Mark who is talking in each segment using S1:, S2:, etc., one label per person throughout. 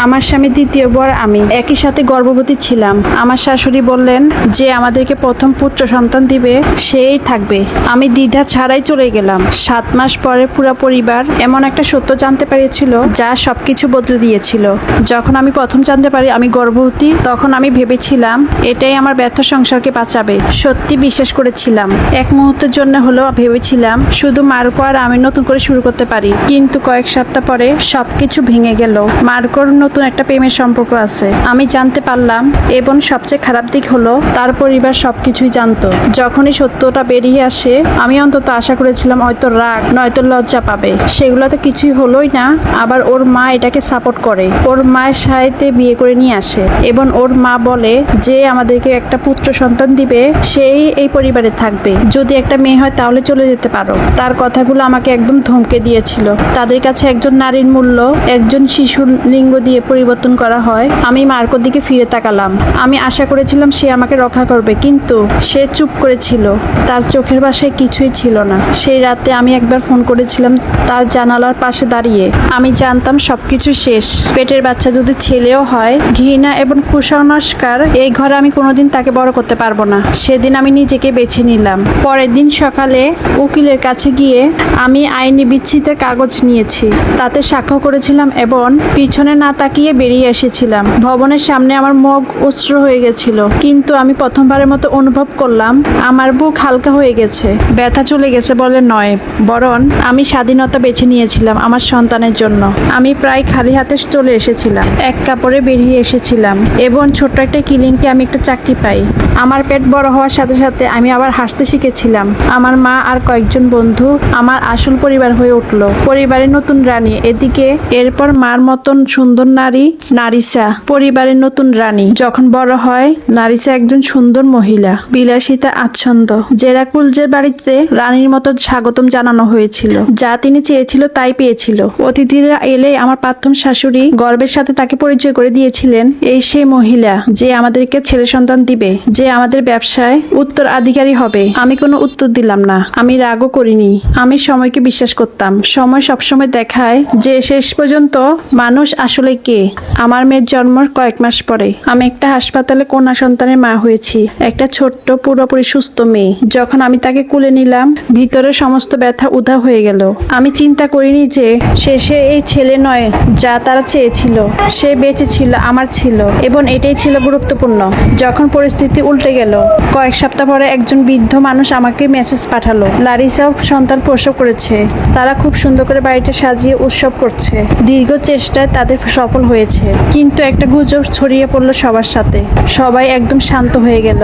S1: আমার স্বামী দ্বিতীয়বার আমি একই সাথে গর্ভবতী ছিলাম। আমার শাশুড়ি বললেন যে আমাদেরকে প্রথম পুত্র সন্তান দিবে সেই থাকবে। আমি দ্বিধা ছাড়াই চলে গেলাম। 7 মাস পরে পুরো পরিবার এমন একটা সত্য জানতে পেরেছিল যা সবকিছু বদলে দিয়েছিল। যখন আমি প্রথম জানতে পারি আমি গর্ভবতী, তখন আমি ভেবেছিলাম এটাই আমার ব্যর্থ সংসারকে বাঁচাবে। সত্যি বিশ্বাস করেছিলাম। এক মুহূর্তের জন্য হলেও ভেবেছিলাম শুধু মার্কো আর আমি নতুন করে শুরু করতে পারি। কিন্তু কয়েক সপ্তাহ পরে সবকিছু ভেঙে গেল। মার্কোর নতুন একটা প্রেমের সম্পর্ক আছে আমি জানতে পারলাম, এবং সবচেয়ে খারাপ দিক হলো তার পরিবার সবকিছুই জানতো। যখনই সত্যটা বেরিয়ে আসে আমি অন্তত আশা করেছিলাম হয়তো রাগ নয়তো লজ্জা পাবে, সেগুলো তো কিছুই হলোই না। আবার ওর মা এটাকে সাপোর্ট করে, ওর মায়ের সাথে বিয়ে করে নিয়ে আসে এবং ওর মা বলে যে আমাদেরকে একটা পুত্র সন্তান দিবে, সেই এই পরিবারে থাকবে, যদি একটা মেয়ে হয় তাহলে চলে যেতে পারো। তার কথাগুলো আমাকে একদম ধমকে দিয়েছিল। তাদের কাছে একজন নারীর মূল্য একজন শিশুর লিঙ্গ দিয়ে পরিবর্তন করা হয়। আমি মার্কোর দিকে ফিরে তাকালাম। আমি আশা করেছিলাম সে আমাকে রক্ষা করবে, কিন্তু সে চুপ করেছিল। তার চোখের ভাষায় কিছুই ছিল না। সেই রাতে আমি একবার ফোন করেছিলাম তার জানালার পাশে দাঁড়িয়ে। আমি জানতাম সবকিছু শেষ। পেটের বাচ্চা যদি ছেলেও হয়, ঘৃণা এবং কুসংস্কার এই ঘরে আমি কোনোদিন তাকে বড় করতে পারবো না। সেদিন আমি নিজেকে বেছে নিলাম। পরের দিন সকালে উকিলের কাছে গিয়ে আমি আইনি বিচ্ছেদের কাগজ নিয়েছি, তাতে সাক্ষ্য করেছিলাম এবং পিছনে না তাকিয়ে বেরিয়ে এসেছিলাম। ভবনের সামনে আমার মুখ উৎস্র হয়ে গেছিল, কিন্তু আমি প্রথমবারের মতো অনুভব করলাম আমার বুক হালকা হয়ে গেছে। ব্যথা চলে গেছে বলে নয়, বরং আমি স্বাধীনতা বেছে নিয়েছিলাম আমার সন্তানের জন্য। আমি প্রায় খালি হাতে চলে এসেছিলাম, এক কাপড়ে বেরিয়ে এসেছিলাম, এবং ছোট্ট একটা কিলিংকে আমি একটা চাকরি পাই। আমার পেট বড় হওয়ার সাথে সাথে আমি আবার হাসতে শিখেছিলাম। আমার মা আর কয়েকজন বন্ধু আমার আসল পরিবার হয়ে উঠলো, পরিবারের নতুন রানী। এদিকে এরপর মার মতন সুন্দর নারী নারিসা পরিবারের নতুন রানী। যখন বড় হয় নারিসা একজন সুন্দর মহিলা, বিলাসিতা আচ্ছন্দ। জেরাকুলজের বাড়িতে রানীর মতো স্বাগতম জানানো হয়েছিল, যা তিনি চেয়েছিল তাই পেয়েছিল। অতিথিরা এলে আমার প্রাক্তন শাশুড়ি গর্বের সাথে তাকে পরিচয় করে দিয়েছিলেন, এই সেই মহিলা যে আমাদেরকে ছেলে সন্তান দিবে, যে আমাদের ব্যবসায় উত্তরাধিকারী হবে। আমি কোনো উত্তর দিলাম না, আমি রাগও করিনি। আমি সময়কে বিশ্বাস করতাম। সময় সবসময় দেখায় যে শেষ পর্যন্ত মানুষ আসলে কে। আমার মেয়ের জন্মের কয়েক মাস পরে আমি একটা হাসপাতালে কন্যা সন্তানের মা হয়েছি, একটা ছোট্ট পুরোপুরি সুস্থ মেয়ে। যখন আমি তাকে কুলে নিলাম ভিতরে সমস্ত ব্যথা উধাও হয়ে গেল। আমি চিন্তা করিনি যে শেষে এই ছেলে নয় যা তারা চেয়েছিল, সে বেঁচে ছিল, আমার ছিল, এবং এটাই ছিল গুরুত্বপূর্ণ। যখন পরিস্থিতি উল্টে গেল কয়েক সপ্তাহ পরে একজন বৃদ্ধ মানুষ আমাকে মেসেজ পাঠালো লারিসাও সন্তান প্রসব করেছে। তারা খুব সুন্দর করে বাড়িটা সাজিয়ে উৎসব করছে। দীর্ঘ চেষ্টায় তাদের সফল হয়েছে, কিন্তু একটা গুজব ছড়িয়ে পড়লো সবার সাথে। সবাই একদম শান্ত হয়ে গেল।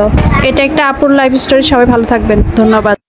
S1: এটা একটা আপুর লাইফ স্টোরি। সবাই ভালো থাকবেন, ধন্যবাদ।